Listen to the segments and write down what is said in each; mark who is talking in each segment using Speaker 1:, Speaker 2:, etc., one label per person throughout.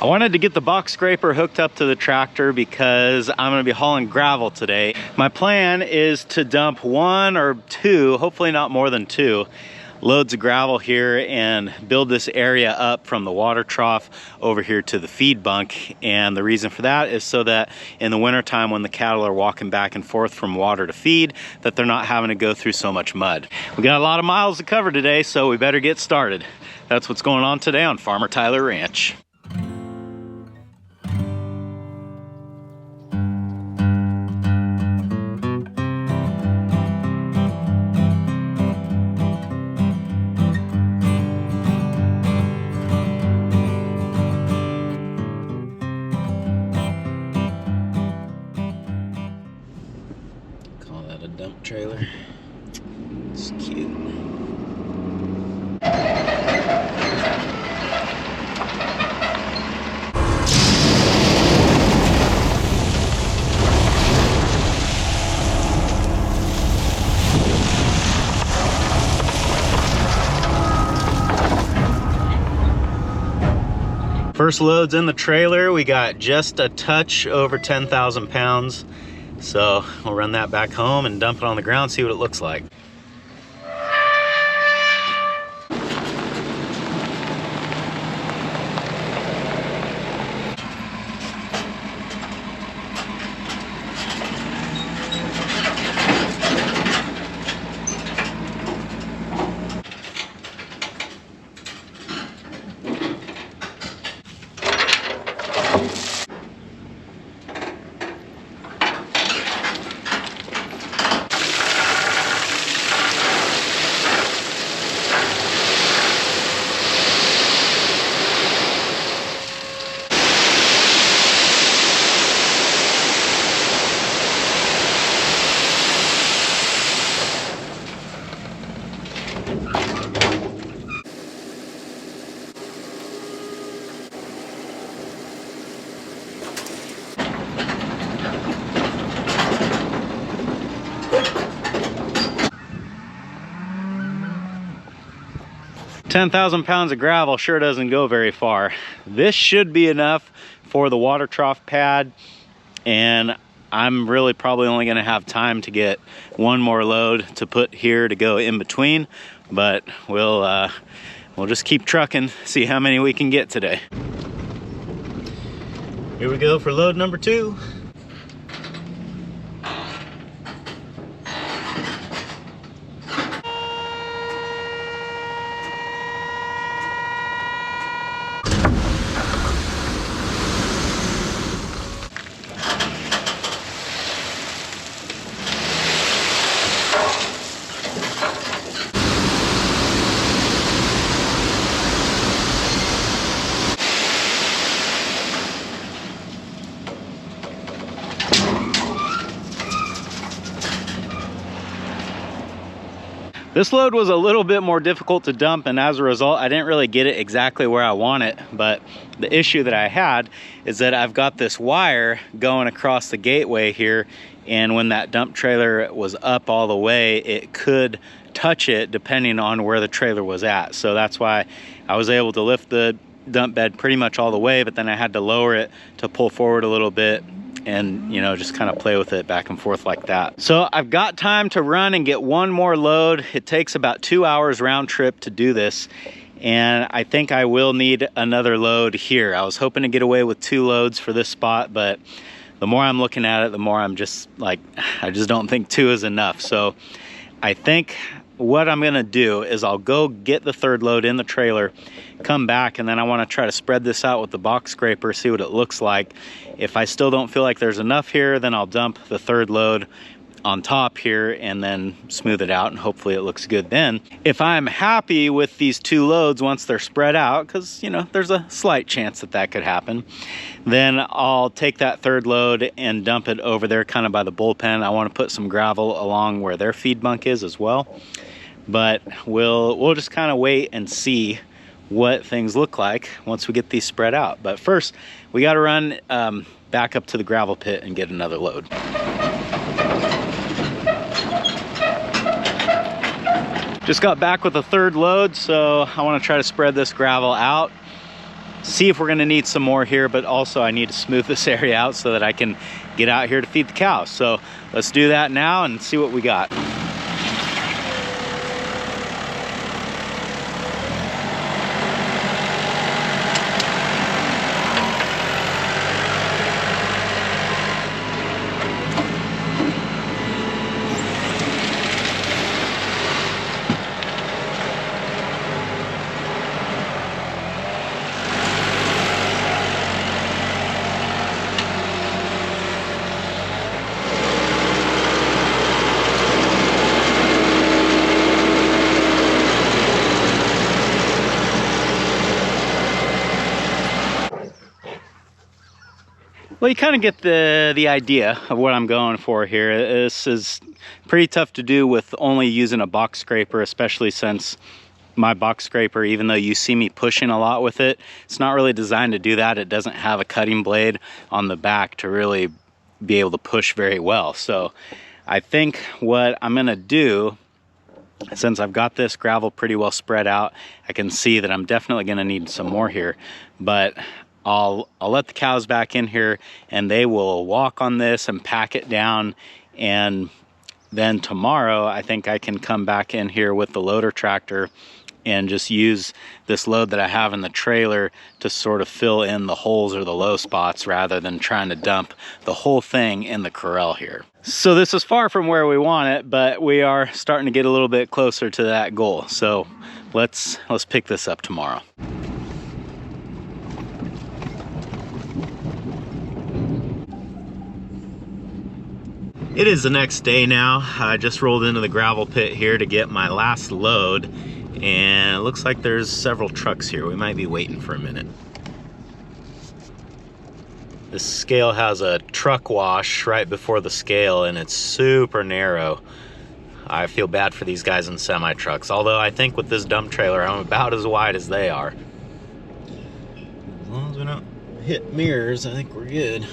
Speaker 1: I wanted to get the box scraper hooked up to the tractor because I'm going to be hauling gravel today. My plan is to dump 1 or 2, hopefully not more than 2, loads of gravel here and build this area up from the water trough over here to the feed bunk. And the reason for that is so that in the wintertime when the cattle are walking back and forth from water to feed, that they're not having to go through so much mud. We got a lot of miles to cover today, so we better get started. That's what's going on today on Farmer Tyler Ranch. Dump trailer. It's cute. First load's in the trailer. We got just a touch over 10,000 pounds. So we'll run that back home and dump it on the ground, see what it looks like. 10,000 pounds of gravel sure doesn't go very far. This should be enough for the water trough pad, and I'm really probably only going to have time to get 1 more load to put here to go in between, but we'll just keep trucking, see how many we can get today. Here we go for load number 2. This load was a little bit more difficult to dump, and as a result, I didn't really get it exactly where I want it. But the issue that I had is that I've got this wire going across the gateway here, and when that dump trailer was up all the way, it could touch it depending on where the trailer was at. So that's why I was able to lift the dump bed pretty much all the way, but then I had to lower it to pull forward a little bit and, you know, just kind of play with it back and forth like that. So I've got time to run and get 1 more load. It takes about 2 hours round trip to do this, and I think I will need another load here. I was hoping to get away with 2 loads for this spot, but the more I'm looking at it, the more I'm just like, I just don't think 2 is enough. So I think what I'm gonna do is I'll go get the 3rd load in the trailer, come back, and then I wanna try to spread this out with the box scraper, see what it looks like. If I still don't feel like there's enough here, then I'll dump the 3rd load on top here and then smooth it out, and hopefully it looks good then. If I'm happy with these 2 loads once they're spread out, because, you know, there's a slight chance that that could happen, then I'll take that 3rd load and dump it over there kind of by the bullpen. I want to put some gravel along where their feed bunk is as well. But we'll just kind of wait and see what things look like once we get these spread out. But first, we got to run back up to the gravel pit and get another load. Just got back with a 3rd load, so I want to try to spread this gravel out. see if we're gonna need some more here, but also I need to smooth this area out so that I can get out here to feed the cows. So let's do that now and see what we got. Well, you kind of get the idea of what I'm going for here. This is pretty tough to do with only using a box scraper, especially since my box scraper, even though you see me pushing a lot with it, it's not really designed to do that. It doesn't have a cutting blade on the back to really be able to push very well. So I think what I'm gonna do, since I've got this gravel pretty well spread out, I can see that I'm definitely gonna need some more here, but I'll let the cows back in here and they will walk on this and pack it down, and then tomorrow I think I can come back in here with the loader tractor and just use this load that I have in the trailer to sort of fill in the holes or the low spots rather than trying to dump the whole thing in the corral here. So this is far from where we want it, but we are starting to get a little bit closer to that goal. So let's pick this up tomorrow. It is the next day now. I just rolled into the gravel pit here to get my last load, and it looks like there's several trucks here. We might be waiting for a minute. This scale has a truck wash right before the scale, and it's super narrow. I feel bad for these guys in semi trucks, although I think with this dump trailer I'm about as wide as they are. As long as we don't hit mirrors, I think we're good.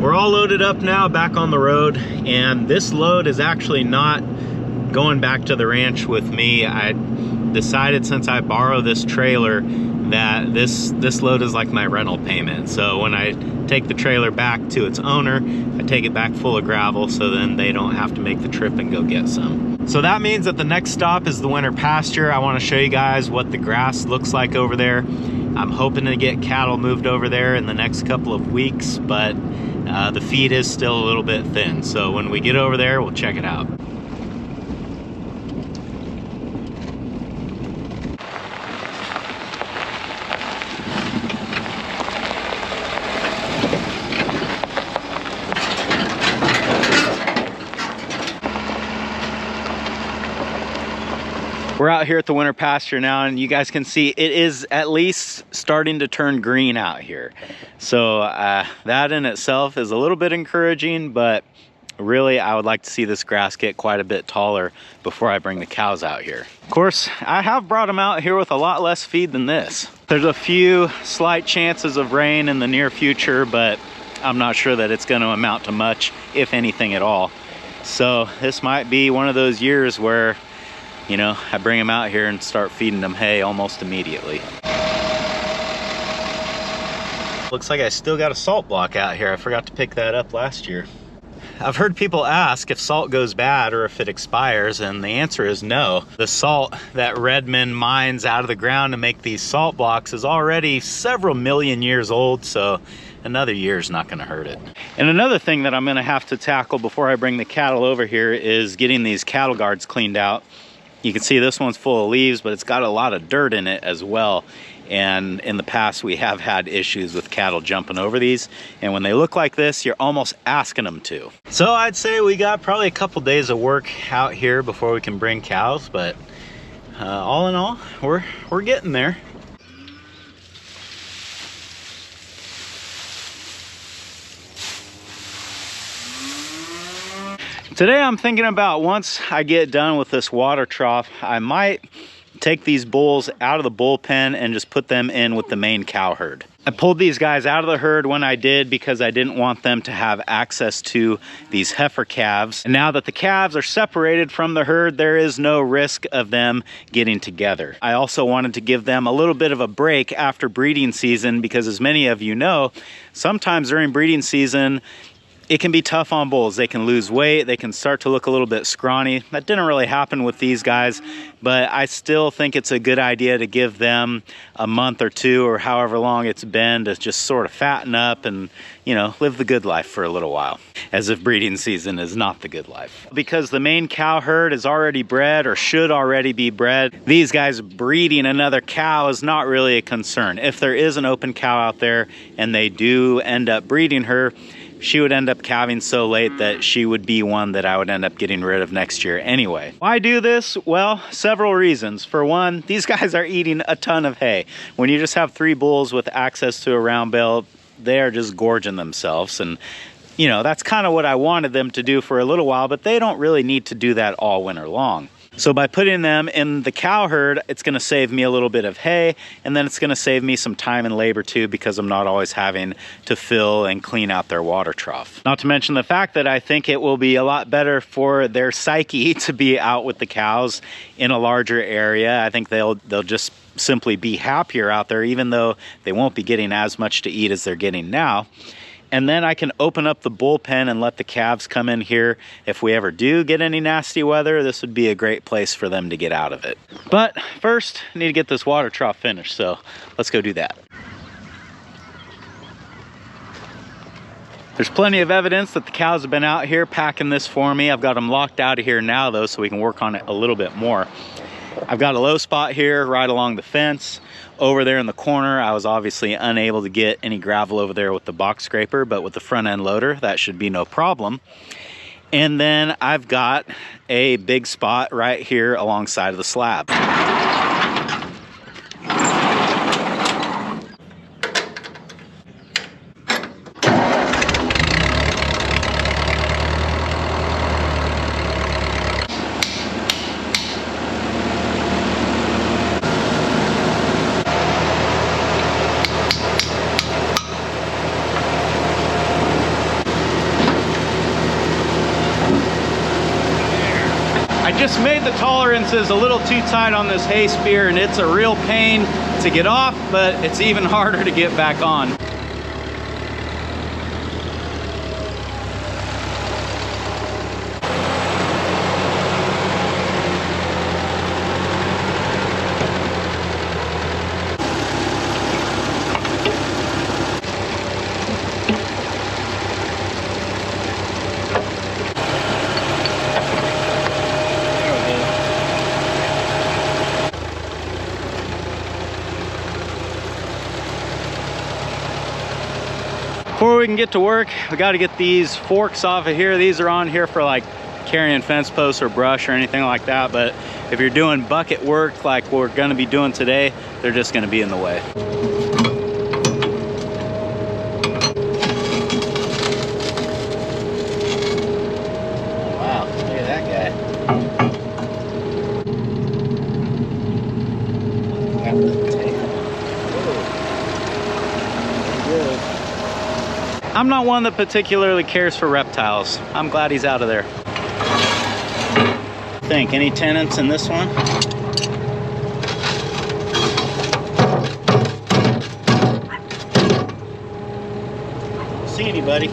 Speaker 1: We're all loaded up now, back on the road, and this load is actually not going back to the ranch with me. I decided, since I borrow this trailer, that this load is like my rental payment. So when I take the trailer back to its owner, I take it back full of gravel, so then they don't have to make the trip and go get some. So that means that the next stop is the winter pasture. I want to show you guys what the grass looks like over there. I'm hoping to get cattle moved over there in the next couple of weeks, but the feed is still a little bit thin. So when we get over there, we'll check it out. We're out here at the winter pasture now, and you guys can see it is at least starting to turn green out here. So that in itself is a little bit encouraging, but really I would like to see this grass get quite a bit taller before I bring the cows out here. Of course, I have brought them out here with a lot less feed than this. There's a few slight chances of rain in the near future, but I'm not sure that it's going to amount to much, if anything at all. So this might be one of those years where, you know, I bring them out here and start feeding them hay almost immediately. Looks like I still got a salt block out here. I forgot to pick that up last year. I've heard people ask if salt goes bad or if it expires, and the answer is no. The salt that Redmond mines out of the ground to make these salt blocks is already several million years old, so another year is not going to hurt it. And another thing that I'm going to have to tackle before I bring the cattle over here is getting these cattle guards cleaned out. You can see this one's full of leaves, but it's got a lot of dirt in it as well. And in the past, we have had issues with cattle jumping over these. And when they look like this, you're almost asking them to. So I'd say we got probably a couple days of work out here before we can bring cows. But all in all, we're getting there. Today I'm thinking about, once I get done with this water trough, I might take these bulls out of the bullpen and just put them in with the main cow herd. I pulled these guys out of the herd when I did because I didn't want them to have access to these heifer calves. And now that the calves are separated from the herd, there is no risk of them getting together. I also wanted to give them a little bit of a break after breeding season because, as many of you know, sometimes during breeding season, it can be tough on bulls. They can lose weight, they can start to look a little bit scrawny. That didn't really happen with these guys, but I still think it's a good idea to give them a month or two or however long it's been to just sort of fatten up and, you know, live the good life for a little while, as if breeding season is not the good life. Because the main cow herd is already bred or should already be bred, these guys breeding another cow is not really a concern. If there is an open cow out there and they do end up breeding her, she would end up calving so late that she would be one that I would end up getting rid of next year anyway. Why do this? Well, several reasons. For one, these guys are eating a ton of hay. When you just have 3 bulls with access to a round bale, they are just gorging themselves. And you know, that's kind of what I wanted them to do for a little while, but they don't really need to do that all winter long. So by putting them in the cow herd, it's going to save me a little bit of hay, and then it's going to save me some time and labor too, because I'm not always having to fill and clean out their water trough. Not to mention the fact that I think it will be a lot better for their psyche to be out with the cows in a larger area. I think they'll just simply be happier out there, even though they won't be getting as much to eat as they're getting now. And then I can open up the bullpen and let the calves come in here. If we ever do get any nasty weather, this would be a great place for them to get out of it. But first, I need to get this water trough finished, so let's go do that. There's plenty of evidence that the cows have been out here packing this for me. I've got them locked out of here now though, so we can work on it a little bit more. I've got a low spot here right along the fence. Over there in the corner, I was obviously unable to get any gravel over there with the box scraper, but with the front end loader, that should be no problem. And then I've got a big spot right here alongside of the slab. I just made the tolerances a little too tight on this hay spear, and it's a real pain to get off, but it's even harder to get back on. Before we can get to work, we got to get these forks off of here. These are on here for like carrying fence posts or brush or anything like that, but if you're doing bucket work like we're going to be doing today, they're just going to be in the way. Wow, look at that guy. I'm not one that particularly cares for reptiles. I'm glad he's out of there. Think, any tenants in this one? See anybody?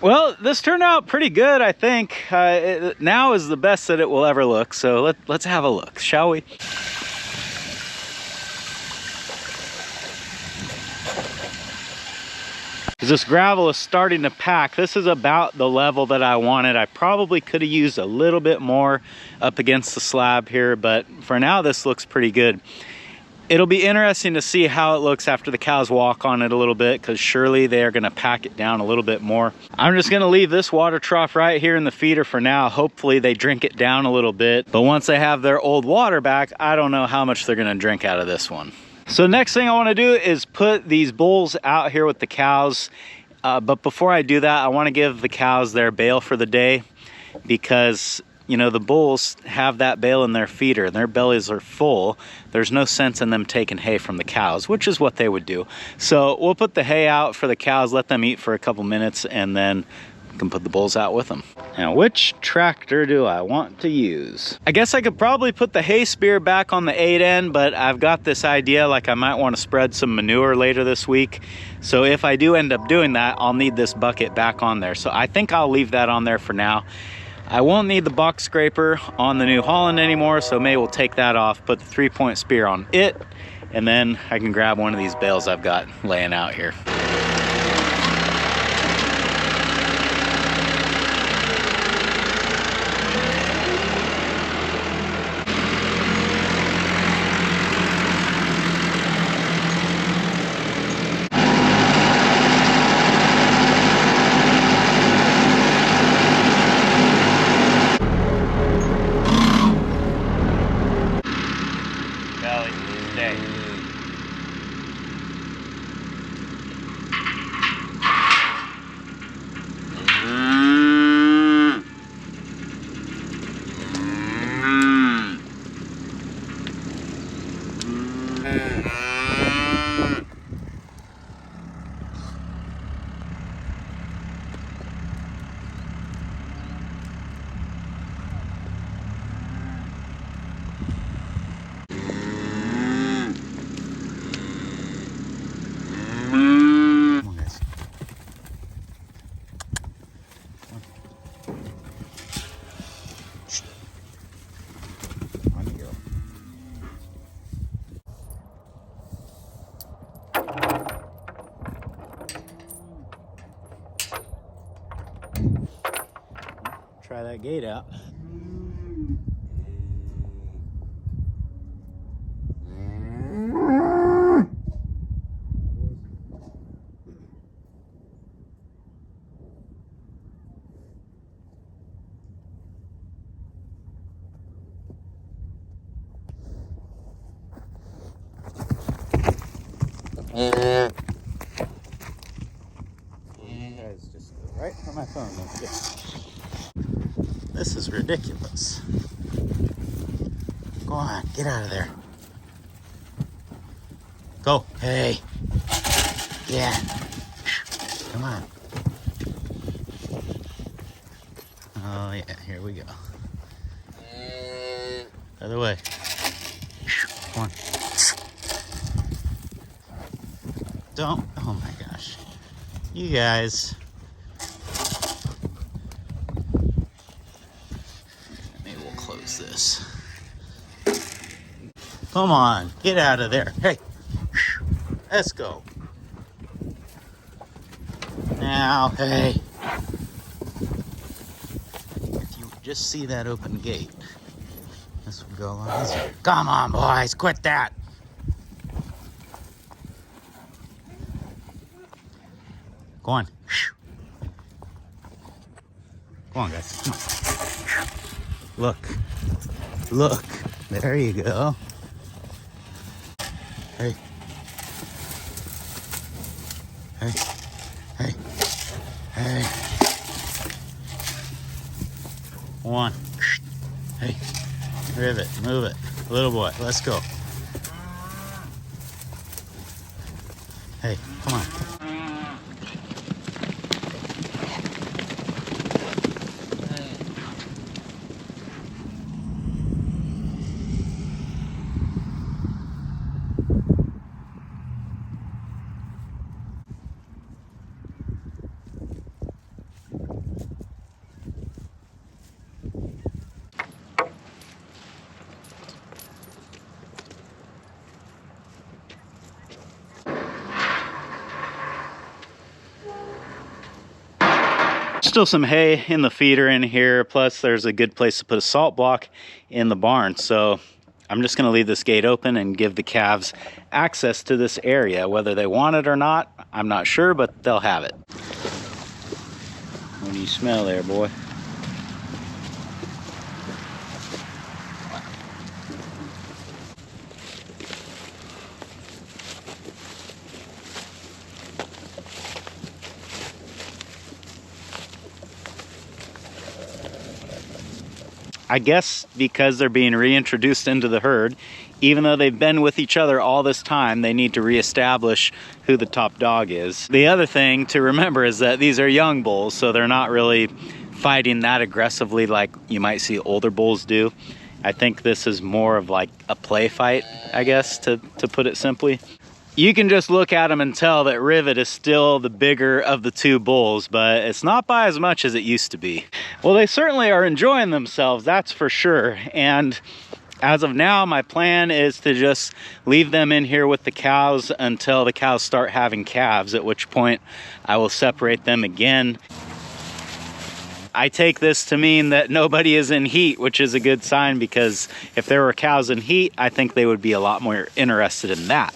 Speaker 1: Well, this turned out pretty good, I think. Now is the best that it will ever look, so let's have a look, shall we? This gravel is starting to pack. This is about the level that I wanted. I probably could have used a little bit more up against the slab here, but for now this looks pretty good. It'll be interesting to see how it looks after the cows walk on it a little bit, because surely they are going to pack it down a little bit more. I'm just going to leave this water trough right here in the feeder for now. Hopefully they drink it down a little bit, but once they have their old water back, I don't know how much they're going to drink out of this one. So next thing I want to do is put these bulls out here with the cows. But before I do that, I want to give the cows their bale for the day, because you know, the bulls have that bale in their feeder and their bellies are full. There's no sense in them taking hay from the cows, which is what they would do. So we'll put the hay out for the cows, let them eat for a couple minutes, and then we can put the bulls out with them. Now, which tractor do I want to use? I guess I could probably put the hay spear back on the 8N, but I've got this idea like I might want to spread some manure later this week. So if I do end up doing that, I'll need this bucket back on there. So I think I'll leave that on there for now. I won't need the box scraper on the New Holland anymore, so maybe we'll take that off, put the 3-point spear on it, and then I can grab one of these bales I've got laying out here. Try that gate out. Guys, just go right for my phone. This is ridiculous. Go on, get out of there. Go. Hey. Yeah. Come on. Oh, yeah, here we go. Other way. Come on. Don't. Oh my gosh. You guys. Maybe we'll close this. Come on, get out of there. Hey, let's go. Now, hey. If you just see that open gate, this would go a lot easier. Come on, boys, quit that. Go on. Come on, guys. Come on. Look. Look. There you go. Hey. Hey. Hey. Hey. One. Hey. Rivet. Move it. Little boy, let's go. Hey, come on. Still some hay in the feeder in here, plus there's a good place to put a salt block in the barn. So I'm just going to leave this gate open and give the calves access to this area. Whether they want it or not, I'm not sure, but they'll have it. What do you smell there, boy? I guess because they're being reintroduced into the herd, even though they've been with each other all this time, they need to reestablish who the top dog is. The other thing to remember is that these are young bulls, so they're not really fighting that aggressively like you might see older bulls do. I think this is more of like a play fight, I guess, to put it simply. You can just look at them and tell that Rivet is still the bigger of the two bulls, but it's not by as much as it used to be. Well, they certainly are enjoying themselves, that's for sure. And as of now, my plan is to just leave them in here with the cows until the cows start having calves, at which point I will separate them again. I take this to mean that nobody is in heat, which is a good sign, because if there were cows in heat, I think they would be a lot more interested in that.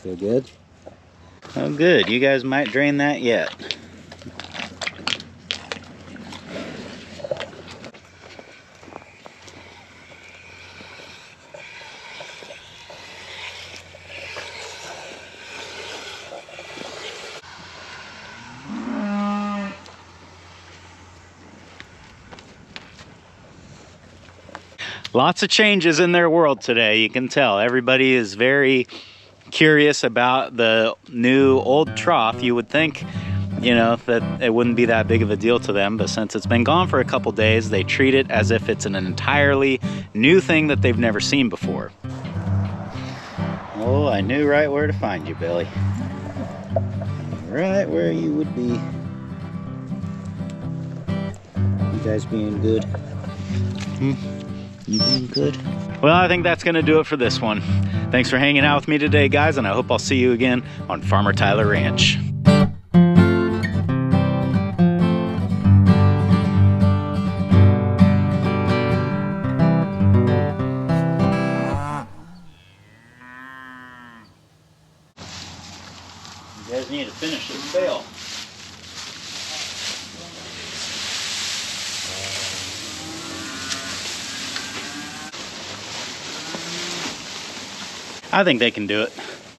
Speaker 1: Feel good? Oh good, you guys might drain that yet. Lots of changes in their world today, you can tell. Everybody is very curious about the new old trough. You would think, you know, that it wouldn't be that big of a deal to them, but since it's been gone for a couple days, they treat it as if it's an entirely new thing that they've never seen before. Oh, I knew right where to find you, Billy. Right where you would be. You guys being good? You being good? Well, I think that's gonna do it for this one. Thanks for hanging out with me today, guys, and I hope I'll see you again on Farmer Tyler Ranch. You guys need to finish this bale. I think they can do it.